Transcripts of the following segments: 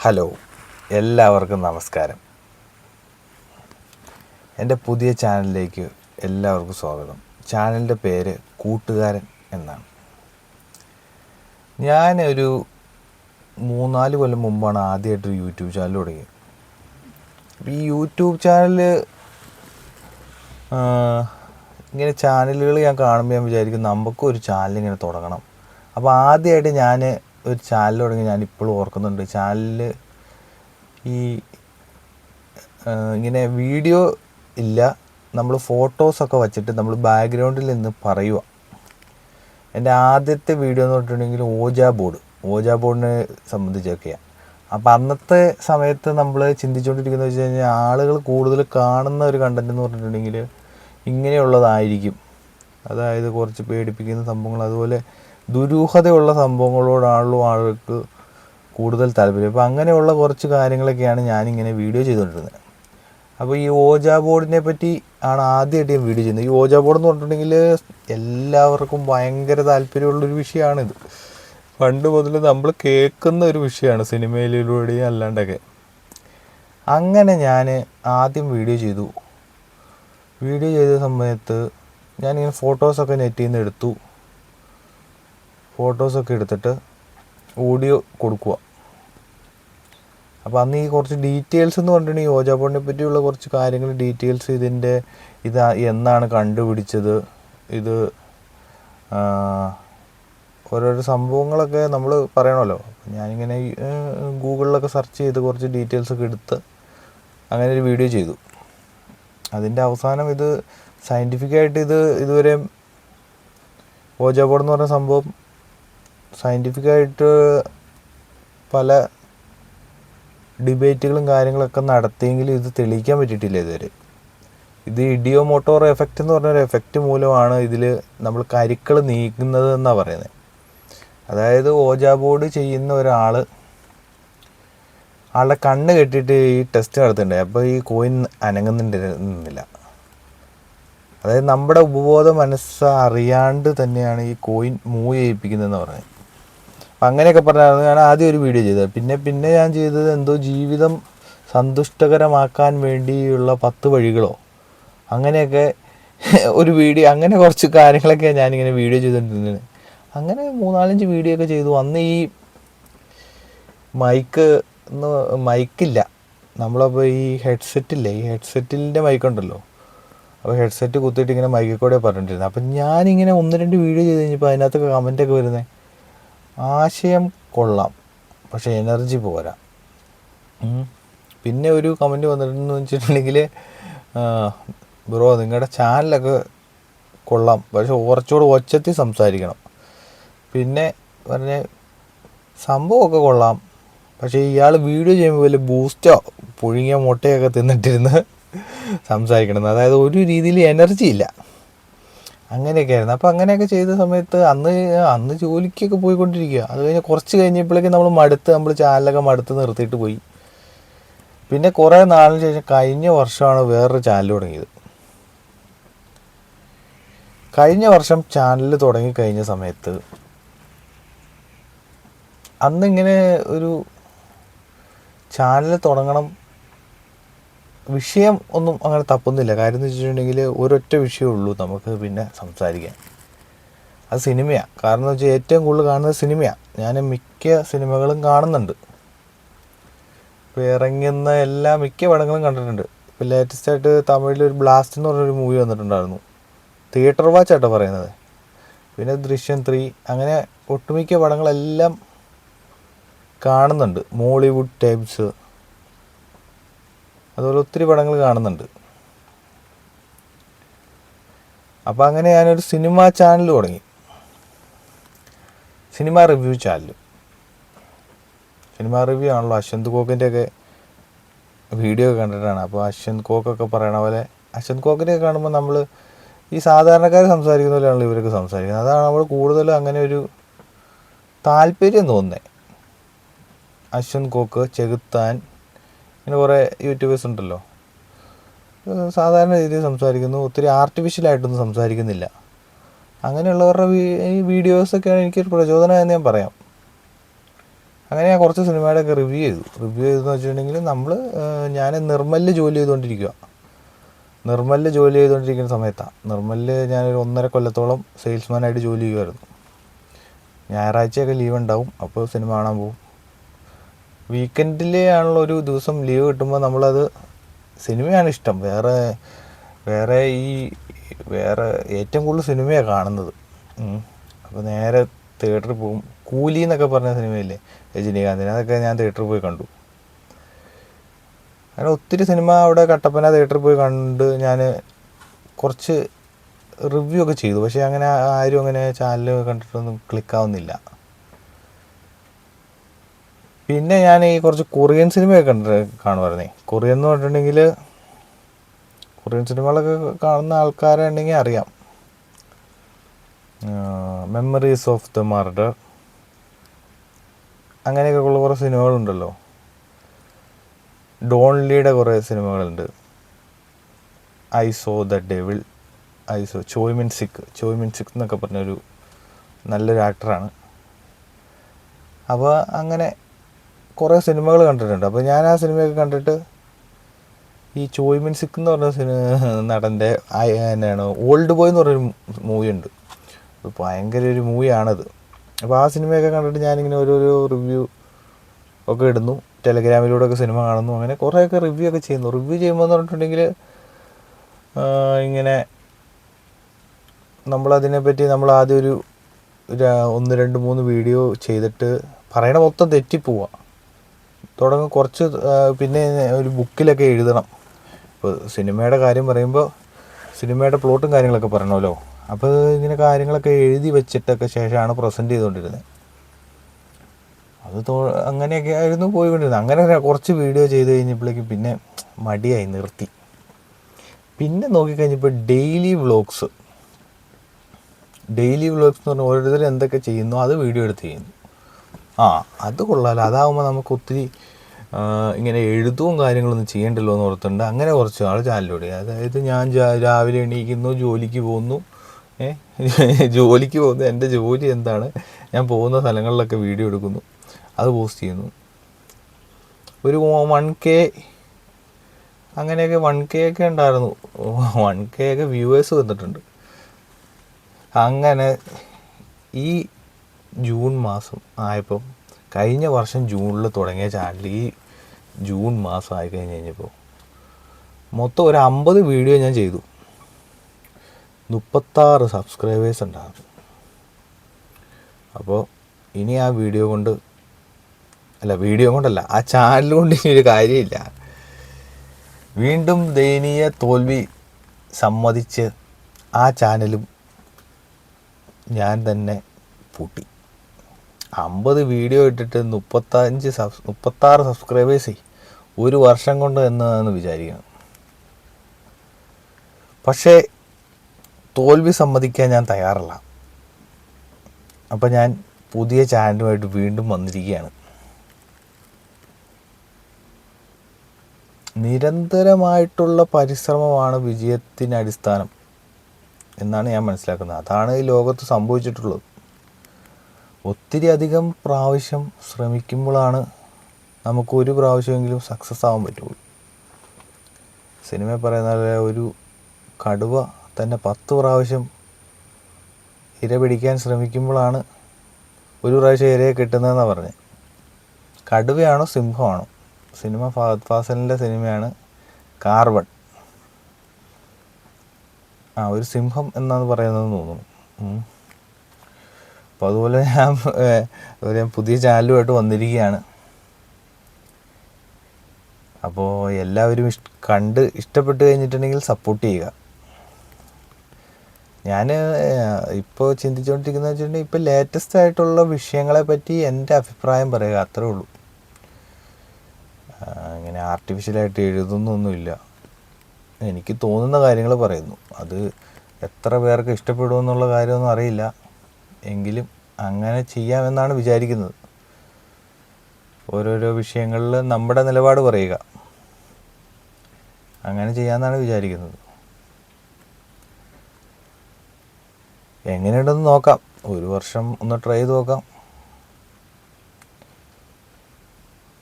Hello, എല്ലാവർക്കും നമസ്കാരം. എൻ്റെ പുതിയ ചാനലിലേക്ക് എല്ലാവർക്കും സ്വാഗതം. ചാനലിൻ്റെ പേര് കൂട്ടുകാരൻ എന്നാണ്. ഞാനൊരു 3-4 കൊല്ലം മുമ്പാണ് ആദ്യമായിട്ടൊരു യൂട്യൂബ് ചാനൽ തുടങ്ങിയത്. ഈ യൂട്യൂബ് ചാനൽ ഇങ്ങനെ ചാനലുകൾ ഞാൻ കാണുമ്പോൾ ഞാൻ വിചാരിക്കും നമുക്കും ഒരു ചാനൽ ഇങ്ങനെ തുടങ്ങണം. അപ്പോൾ ആദ്യമായിട്ട് ഞാൻ ഒരു ചാനൽ തുടങ്ങി. ഞാനിപ്പോഴും ഓർക്കുന്നുണ്ട്. ചാനലിൽ ഈ ഇങ്ങനെ വീഡിയോ ഇല്ല, നമ്മൾ ഫോട്ടോസൊക്കെ വച്ചിട്ട് നമ്മൾ ബാക്ക്ഗ്രൗണ്ടിൽ നിന്ന് പറയുക. എൻ്റെ ആദ്യത്തെ വീഡിയോ എന്ന് പറഞ്ഞിട്ടുണ്ടെങ്കിൽ ഓജാ ബോർഡിനെ സംബന്ധിച്ചൊക്കെയാണ്. അപ്പോൾ അന്നത്തെ സമയത്ത് നമ്മൾ ചിന്തിച്ചുകൊണ്ടിരിക്കുന്നത് വെച്ച് കഴിഞ്ഞാൽ ആളുകൾ കൂടുതൽ കാണുന്ന ഒരു കണ്ടൻറ്റ് എന്ന് പറഞ്ഞിട്ടുണ്ടെങ്കിൽ ഇങ്ങനെയുള്ളതായിരിക്കും. അതായത് കുറച്ച് പേടിപ്പിക്കുന്ന സംഭവങ്ങൾ, അതുപോലെ ദുരൂഹതയുള്ള സംഭവങ്ങളോടാണല്ലോ ആളുകൾക്ക് കൂടുതൽ താല്പര്യം. അപ്പോൾ അങ്ങനെയുള്ള കുറച്ച് കാര്യങ്ങളൊക്കെയാണ് ഞാനിങ്ങനെ വീഡിയോ ചെയ്തുകൊണ്ടിരുന്നത്. അപ്പോൾ ഈ ഓജാ ബോർഡിനെ പറ്റി ആണ് ആദ്യമായിട്ട് ഞാൻ വീഡിയോ ചെയ്യുന്നത്. ഈ ഓജാ ബോർഡ് എന്ന് പറഞ്ഞിട്ടുണ്ടെങ്കിൽ എല്ലാവർക്കും ഭയങ്കര താല്പര്യമുള്ളൊരു വിഷയമാണിത്. പണ്ട് മുതൽ നമ്മൾ കേൾക്കുന്ന ഒരു വിഷയമാണ്, സിനിമയിലൂടെയും അല്ലാണ്ടൊക്കെ. അങ്ങനെ ഞാൻ ആദ്യം വീഡിയോ ചെയ്ത സമയത്ത് ഞാനിങ്ങനെ ഫോട്ടോസൊക്കെ നെറ്റിൽ നിന്ന് എടുത്തു. ഫോട്ടോസൊക്കെ എടുത്തിട്ട് ഓഡിയോ കൊടുക്കുക. അപ്പോൾ അന്ന് ഈ കുറച്ച് ഡീറ്റെയിൽസ് എന്ന് പറഞ്ഞിട്ടുണ്ടെങ്കിൽ ഓജാ ബോർഡിനെ പറ്റിയുള്ള കുറച്ച് കാര്യങ്ങൾ, ഡീറ്റെയിൽസ്, ഇത് എന്നാണ് കണ്ടുപിടിച്ചത്, ഇത് ഓരോരോ സംഭവങ്ങളൊക്കെ നമ്മൾ പറയണമല്ലോ. ഞാനിങ്ങനെ ഗൂഗിളിലൊക്കെ സെർച്ച് ചെയ്ത് കുറച്ച് ഡീറ്റെയിൽസൊക്കെ എടുത്ത് അങ്ങനെ ഒരു വീഡിയോ ചെയ്തു. അതിൻ്റെ അവസാനം ഇത് സയൻറ്റിഫിക്കായിട്ട് ഇതുവരെ ഓജാ ബോർഡ് എന്ന് പറഞ്ഞ സംഭവം സയൻറ്റിഫിക്കായിട്ട് പല ഡിബേറ്റുകളും കാര്യങ്ങളൊക്കെ നടത്തിയെങ്കിലും ഇത് തെളിയിക്കാൻ പറ്റിയിട്ടില്ല ഇതുവരെ. ഇത് ഇഡിയോമോട്ടോർ എഫക്റ്റ് എന്ന് പറഞ്ഞൊരു എഫക്റ്റ് മൂലമാണ് ഇതിൽ നമ്മൾ കരുക്കൾ നീക്കുന്നത് എന്നാണ് പറയുന്നത്. അതായത് ഓജാ ബോർഡ് ചെയ്യുന്ന ആളുടെ കണ്ണ് കെട്ടിയിട്ട് ഈ ടെസ്റ്റ് നടത്തുന്നുണ്ട്. അപ്പോൾ ഈ കോയിൻ അനങ്ങുന്നില്ല. അതായത് നമ്മുടെ ഉപബോധ മനസ്സ് അറിയാണ്ട് തന്നെയാണ് ഈ കോയിൻ മൂവ് ചെയ്യിപ്പിക്കുന്നതെന്ന് പറയുന്നത്. അപ്പം അങ്ങനെയൊക്കെ പറഞ്ഞാൽ ഞാൻ ആദ്യം ഒരു വീഡിയോ ചെയ്തത്. പിന്നെ ഞാൻ ചെയ്തത് എന്തോ ജീവിതം സന്തുഷ്ടകരമാക്കാൻ വേണ്ടിയുള്ള 10 വഴികളോ അങ്ങനെയൊക്കെ ഒരു വീഡിയോ, അങ്ങനെ കുറച്ച് കാര്യങ്ങളൊക്കെ ഞാനിങ്ങനെ വീഡിയോ ചെയ്തുകൊണ്ടിരുന്നത്. അങ്ങനെ 3-4-5 വീഡിയോ ഒക്കെ ചെയ്തു. അന്ന് ഈ മൈക്കില്ല. നമ്മളപ്പോൾ ഈ ഹെഡ്സെറ്റില്ലേ, ഈ ഹെഡ്സെറ്റിൻ്റെ മൈക്കുണ്ടല്ലോ. അപ്പോൾ ഹെഡ്സെറ്റ് കുത്തിയിട്ട് ഇങ്ങനെ മൈക്കിൽ കൂടെ പറഞ്ഞിട്ടിരുന്നത്. അപ്പം ഞാനിങ്ങനെ 1-2 വീഡിയോ ചെയ്ത് കഴിഞ്ഞപ്പോൾ അതിനകത്തൊക്കെ കമൻറ്റൊക്കെ വരുന്നത്, ആശയം കൊള്ളാം പക്ഷേ എനർജി പോരാ. പിന്നെ ഒരു കമൻറ്റ് വന്നിട്ടുണ്ടെന്ന് വെച്ചിട്ടുണ്ടെങ്കിൽ, ബ്രോ നിങ്ങളുടെ ചാനലൊക്കെ കൊള്ളാം പക്ഷെ കുറച്ചുകൂടെ ഒച്ചത്തിൽ സംസാരിക്കണം. പിന്നെ പറഞ്ഞ സംഭവമൊക്കെ കൊള്ളാം പക്ഷേ ഇയാൾ വീഡിയോ ചെയ്യുമ്പോൾ വലിയ ബൂസ്റ്റോ പുഴുങ്ങിയ മുട്ടയൊക്കെ തിന്നിട്ടിരുന്ന് സംസാരിക്കണം. അതായത് ഒരു രീതിയിൽ എനർജി ഇല്ല. അങ്ങനെയൊക്കെ ആയിരുന്നു. അപ്പോൾ അങ്ങനെയൊക്കെ ചെയ്ത സമയത്ത് അന്ന് ജോലിക്കൊക്കെ പോയിക്കൊണ്ടിരിക്കുക. അത് കഴിഞ്ഞ് കുറച്ച് കഴിഞ്ഞപ്പോഴേക്കും നമ്മൾ ചാനലൊക്കെ മടുത്ത് നിർത്തിയിട്ട് പോയി. പിന്നെ കുറേ നാളിന് ശേഷം കഴിഞ്ഞ വർഷമാണ് വേറൊരു ചാനൽ തുടങ്ങിയത്. കഴിഞ്ഞ വർഷം ചാനൽ തുടങ്ങിക്കഴിഞ്ഞ സമയത്ത് അന്നിങ്ങനെ ഒരു ചാനൽ തുടങ്ങണം, വിഷയം ഒന്നും അങ്ങനെ തപ്പുന്നില്ല. കാര്യം എന്ന് വെച്ചിട്ടുണ്ടെങ്കിൽ ഒരൊറ്റ വിഷയമേ ഉള്ളൂ നമുക്ക് പിന്നെ സംസാരിക്കാൻ, അത് സിനിമയാണ്. കാരണം എന്ന് വെച്ചാൽ ഏറ്റവും കൂടുതൽ കാണുന്നത് സിനിമയാണ്. ഞാൻ മിക്ക സിനിമകളും കാണുന്നുണ്ട്. ഇപ്പോൾ ഇറങ്ങുന്ന മിക്ക പടങ്ങളും കണ്ടിട്ടുണ്ട്. ഇപ്പോൾ ലേറ്റസ്റ്റായിട്ട് തമിഴിലൊരു ബ്ലാസ്റ്റ് എന്ന് പറഞ്ഞൊരു മൂവി വന്നിട്ടുണ്ടായിരുന്നു. തിയേറ്റർ വാച്ചാട്ടോ പറയുന്നത്. പിന്നെ ദൃശ്യം 3, അങ്ങനെ ഒട്ടുമിക്ക പടങ്ങളെല്ലാം കാണുന്നുണ്ട്. മോളിവുഡ് ടൈപ്സ്, അതുപോലെ ഒത്തിരി പടങ്ങൾ കാണുന്നുണ്ട്. അപ്പോൾ അങ്ങനെ ഞാനൊരു സിനിമ ചാനൽ തുടങ്ങി, cinema review channel. Cinema review ആണല്ലോ, അശ്വന്ത് കോക്കിൻ്റെയൊക്കെ വീഡിയോ ഒക്കെ കണ്ടിട്ടാണ്. അപ്പോൾ അശ്വന്ത് കോക്കൊക്കെ പറയണ പോലെ അശ്വന്ത് കോക്കിനെയൊക്കെ കാണുമ്പോൾ നമ്മൾ ഈ സാധാരണക്കാർ സംസാരിക്കുന്ന പോലെയാണല്ലോ ഇവരൊക്കെ സംസാരിക്കുന്നത്. അതാണ് നമ്മൾ കൂടുതലും അങ്ങനെ ഒരു താല്പര്യം തോന്നുന്നത്. അശ്വന്ത് കോക്ക്, ചെകുത്താൻ, ഇങ്ങനെ കുറേ യൂട്യൂബേഴ്സ് ഉണ്ടല്ലോ, സാധാരണ രീതിയിൽ സംസാരിക്കുന്നു. ഒത്തിരി ആർട്ടിഫിഷ്യലായിട്ടൊന്നും സംസാരിക്കുന്നില്ല. അങ്ങനെയുള്ളവരുടെ ഈ വീഡിയോസൊക്കെയാണ് എനിക്കൊരു പ്രചോദനം എന്ന് ഞാൻ പറയാം. അങ്ങനെ ഞാൻ കുറച്ച് സിനിമയുടെയൊക്കെ റിവ്യൂ ചെയ്തെന്ന് വെച്ചിട്ടുണ്ടെങ്കിൽ ഞാൻ നിർമ്മലിൽ ജോലി ചെയ്തുകൊണ്ടിരിക്കുന്ന സമയത്താണ്. നിർമ്മലിൽ ഞാനൊരു 1.5 കൊല്ലത്തോളം സെയിൽസ്മാനായിട്ട് ജോലി ചെയ്യുമായിരുന്നു. ഞായറാഴ്ചയൊക്കെ ലീവ് ഉണ്ടാവും, അപ്പോൾ സിനിമ കാണാൻ പോകും. വീക്കെൻഡിൽ ആണല്ലോ ഒരു ദിവസം ലീവ് കിട്ടുമ്പോൾ നമ്മളത് സിനിമയാണ് ഇഷ്ടം. വേറെ ഏറ്റവും കൂടുതൽ സിനിമയാണ് കാണുന്നത്. അപ്പോൾ നേരെ തിയേറ്ററിൽ പോകും. കൂലി എന്നൊക്കെ പറഞ്ഞ സിനിമയില്ലേ രജനീകാന്തിന്, അതൊക്കെ ഞാൻ തിയേറ്ററിൽ പോയി കണ്ടു. അങ്ങനെ ഒത്തിരി സിനിമ അവിടെ കട്ടപ്പന തിയേറ്ററിൽ പോയി കണ്ട് ഞാൻ കുറച്ച് റിവ്യൂ ഒക്കെ ചെയ്തു. പക്ഷേ അങ്ങനെ ആരും അങ്ങനെ ചാനൽ കണ്ടിട്ടൊന്നും ക്ലിക്കാവുന്നില്ല. പിന്നെ ഞാൻ ഈ കുറച്ച് കൊറിയൻ സിനിമയൊക്കെ കാണുമായിരുന്നേ. കൊറിയൻ എന്ന് പറഞ്ഞിട്ടുണ്ടെങ്കിൽ കൊറിയൻ സിനിമകളൊക്കെ കാണുന്ന ആൾക്കാരുണ്ടെങ്കിൽ അറിയാം. മെമ്മറീസ് ഓഫ് ദ മർഡർ, അങ്ങനെയൊക്കെ ഉള്ള കുറേ സിനിമകളുണ്ടല്ലോ. ഡോൺ ലീയുടെ കുറേ സിനിമകളുണ്ട്. ഐ സോ ദ ഡെവിൾ, ചോയ് മിൻ സിക്ക് എന്നൊക്കെ പറഞ്ഞൊരു നല്ലൊരു ആക്ടറാണ്. അപ്പോൾ അങ്ങനെ കുറേ സിനിമകൾ കണ്ടിട്ടുണ്ട്. അപ്പോൾ ഞാൻ ആ സിനിമയൊക്കെ കണ്ടിട്ട് ഈ ചോയ് മിൻ സിക്ക് എന്ന് പറഞ്ഞ നടൻ്റെ തന്നെയാണ് ഓൾഡ് ബോയ് എന്ന് പറഞ്ഞൊരു മൂവി ഉണ്ട്. ഭയങ്കര ഒരു മൂവിയാണത്. അപ്പോൾ ആ സിനിമയൊക്കെ കണ്ടിട്ട് ഞാനിങ്ങനെ ഓരോരോ റിവ്യൂ ഒക്കെ ഇടുന്നു. ടെലഗ്രാമിലൂടെയൊക്കെ സിനിമ കാണുന്നു. അങ്ങനെ കുറേയൊക്കെ റിവ്യൂ ഒക്കെ ചെയ്യുന്നു. റിവ്യൂ ചെയ്യുമ്പോൾ എന്ന് പറഞ്ഞിട്ടുണ്ടെങ്കിൽ ഇങ്ങനെ നമ്മളതിനെപ്പറ്റി ആദ്യം ഒരു 1, 2, 3 വീഡിയോ ചെയ്തിട്ട് പറയണ മൊത്തം തെറ്റിപ്പോവുക. കുറച്ച് പിന്നെ ഒരു ബുക്കിലൊക്കെ എഴുതണം. ഇപ്പോൾ സിനിമയുടെ കാര്യം പറയുമ്പോൾ സിനിമയുടെ പ്ലോട്ടും കാര്യങ്ങളൊക്കെ പറയണമല്ലോ. അപ്പോൾ ഇങ്ങനെ കാര്യങ്ങളൊക്കെ എഴുതി വെച്ചിട്ടൊക്കെ ശേഷമാണ് പ്രസൻറ്റ് ചെയ്തുകൊണ്ടിരുന്നത്. അങ്ങനെയൊക്കെ ആയിരുന്നു പോയിക്കൊണ്ടിരുന്നത്. അങ്ങനെ കുറച്ച് വീഡിയോ ചെയ്ത് കഴിഞ്ഞപ്പോഴേക്കും പിന്നെ മടിയായി, നിർത്തി. പിന്നെ നോക്കിക്കഴിഞ്ഞപ്പോൾ ഡെയിലി വ്ളോഗ്സ് എന്ന് പറഞ്ഞാൽ ഓരോരുത്തർ എന്തൊക്കെ ചെയ്യുന്നു അത് വീഡിയോ എടുത്ത് ചെയ്യുന്നു. അത് കൊള്ളാമല്ലോ. അതാകുമ്പോൾ നമുക്ക് ഒത്തിരി ഇങ്ങനെ എഴുതും കാര്യങ്ങളൊന്നും ചെയ്യണ്ടല്ലോ എന്ന് ഓർത്തുണ്ട്. അങ്ങനെ കുറച്ച് ആൾ ചാനലിലൂടെ, അതായത് ഞാൻ രാവിലെ എണീക്കുന്നു, ജോലിക്ക് പോകുന്നു, എൻ്റെ ജോലി എന്താണ്, ഞാൻ പോകുന്ന സ്ഥലങ്ങളിലൊക്കെ വീഡിയോ എടുക്കുന്നു, അത് പോസ്റ്റ് ചെയ്യുന്നു. ഒരു 1K അങ്ങനെയൊക്കെ 1K ഒക്കെ ഉണ്ടായിരുന്നു. 1K ഒക്കെ വ്യൂവേഴ്സ് വന്നിട്ടുണ്ട്. അങ്ങനെ ഈ ജൂൺ മാസം ആയപ്പോൾ, കഴിഞ്ഞ വർഷം ജൂണിൽ തുടങ്ങിയ ചാനൽ ഈ ജൂൺ മാസം ആയി കഴിഞ്ഞപ്പോൾ മൊത്തം ഒരു 50 വീഡിയോ ഞാൻ ചെയ്തു. 36 സബ്സ്ക്രൈബേഴ്സ് ഉണ്ടായിരുന്നു. അപ്പോൾ ഇനി ആ വീഡിയോ കൊണ്ടല്ല ആ ചാനൽ കൊണ്ട് ഇനി ഒരു കാര്യമില്ല. വീണ്ടും ദയനീയ തോൽവി സമ്മതിച്ച് ആ ചാനലും ഞാൻ തന്നെ പൂട്ടി. 50 വീഡിയോ ഇട്ടിട്ട് 36 സബ്സ്ക്രൈബേഴ്സ് ഒരു വർഷം കൊണ്ട് എന്നാണ് വിചാരിക്കണം. പക്ഷേ തോൽവി സമ്മതിക്കാൻ ഞാൻ തയ്യാറല്ല. അപ്പം ഞാൻ പുതിയ ചാനലുമായിട്ട് വീണ്ടും വന്നിരിക്കുകയാണ്. നിരന്തരമായിട്ടുള്ള പരിശ്രമമാണ് വിജയത്തിന് അടിസ്ഥാനം എന്നാണ് ഞാൻ മനസ്സിലാക്കുന്നത്. അതാണ് ഈ ലോകത്ത് സംഭവിച്ചിട്ടുള്ളത്. ഒത്തിരി അധികം പ്രാവശ്യം ശ്രമിക്കുമ്പോഴാണ് നമുക്ക് ഒരു പ്രാവശ്യമെങ്കിലും സക്സസ് ആവാൻ പറ്റുള്ളൂ. സിനിമ പറയുന്ന ഒരു കടുവ തന്നെ 10 പ്രാവശ്യം ഇര പിടിക്കാൻ ശ്രമിക്കുമ്പോഴാണ് ഒരു പ്രാവശ്യം ഇരയെ കിട്ടുന്നതെന്നാണ് പറഞ്ഞത്. കടുവയാണോ സിംഹമാണോ? സിനിമ ഫഹദ് ഫാസിലിൻ്റെ സിനിമയാണ് കാർബൺ. ഒരു സിംഹം എന്നാണ് പറയുന്നതെന്ന് തോന്നുന്നു. അപ്പോൾ അതുപോലെ ഞാൻ പുതിയ ചാനലുമായിട്ട് വന്നിരിക്കുകയാണ്. അപ്പോൾ എല്ലാവരും കണ്ട് ഇഷ്ടപ്പെട്ട് കഴിഞ്ഞിട്ടുണ്ടെങ്കിൽ സപ്പോർട്ട് ചെയ്യുക. ഞാൻ ഇപ്പോൾ ചിന്തിച്ചുകൊണ്ടിരിക്കുന്നത് വെച്ചിട്ടുണ്ടെങ്കിൽ ഇപ്പോൾ ലേറ്റസ്റ്റ് ആയിട്ടുള്ള വിഷയങ്ങളെ പറ്റി എൻ്റെ അഭിപ്രായം പറയുക, അത്രേ ഉള്ളൂ. ഇങ്ങനെ ആർട്ടിഫിഷ്യലായിട്ട് എഴുതുന്നൊന്നുമില്ല. എനിക്ക് തോന്നുന്ന കാര്യങ്ങൾ പറയുന്നു. അത് എത്ര പേർക്ക് ഇഷ്ടപ്പെടുമെന്നുള്ള കാര്യമൊന്നും അറിയില്ല. എങ്കിലും അങ്ങനെ ചെയ്യാമെന്നാണ് വിചാരിക്കുന്നത്. ഓരോരോ വിഷയങ്ങളിൽ നമ്മുടെ നിലപാട് പറയുക, അങ്ങനെ ചെയ്യാമെന്നാണ് വിചാരിക്കുന്നത്. എങ്ങനെയുണ്ടെന്ന് നോക്കാം. ഒരു വർഷം ഒന്ന് ട്രൈ ചെയ്ത് നോക്കാം.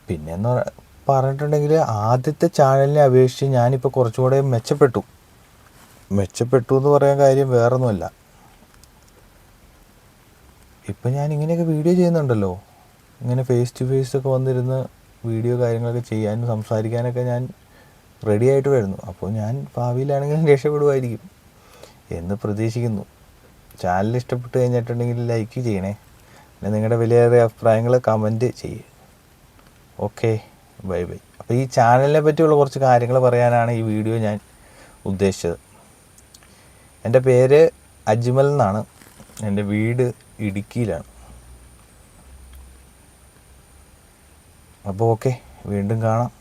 പിന്നെയെന്ന് പറഞ്ഞിട്ടുണ്ടെങ്കിൽ ആദ്യത്തെ ചാനലിനെ അപേക്ഷിച്ച് ഞാനിപ്പോൾ കുറച്ചുകൂടെ മെച്ചപ്പെട്ടു എന്ന് പറയാൻ കാര്യം വേറൊന്നുമല്ല. ഇപ്പം ഞാൻ ഇങ്ങനെയൊക്കെ വീഡിയോ ചെയ്യുന്നുണ്ടല്ലോ, ഇങ്ങനെ ഫേസ് ടു ഫേസ് ഒക്കെ വന്നിരുന്ന് വീഡിയോ കാര്യങ്ങളൊക്കെ ചെയ്യാനും സംസാരിക്കാനൊക്കെ ഞാൻ റെഡി ആയിട്ട് വരുന്നു. അപ്പോൾ ഞാൻ ഭാവിയിലാണെങ്കിലും രക്ഷപ്പെടുമായിരിക്കും എന്ന് പ്രതീക്ഷിക്കുന്നു. ചാനൽ ഇഷ്ടപ്പെട്ട് കഴിഞ്ഞിട്ടുണ്ടെങ്കിൽ ലൈക്ക് ചെയ്യണേ, പിന്നെ നിങ്ങളുടെ വിലയേറിയ അഭിപ്രായങ്ങൾ കമൻറ്റ് ചെയ്യേ. Okay, bye bye. അപ്പോൾ ഈ ചാനലിനെ പറ്റിയുള്ള കുറച്ച് കാര്യങ്ങൾ പറയാനാണ് ഈ വീഡിയോ ഞാൻ ഉദ്ദേശിച്ചത്. എൻ്റെ പേര് അജ്മൽ എന്നാണ്. എൻ്റെ വീട് ഇടുക്കിയിലാണ്. അപ്പോൾ ഓക്കെ, വീണ്ടും കാണാം.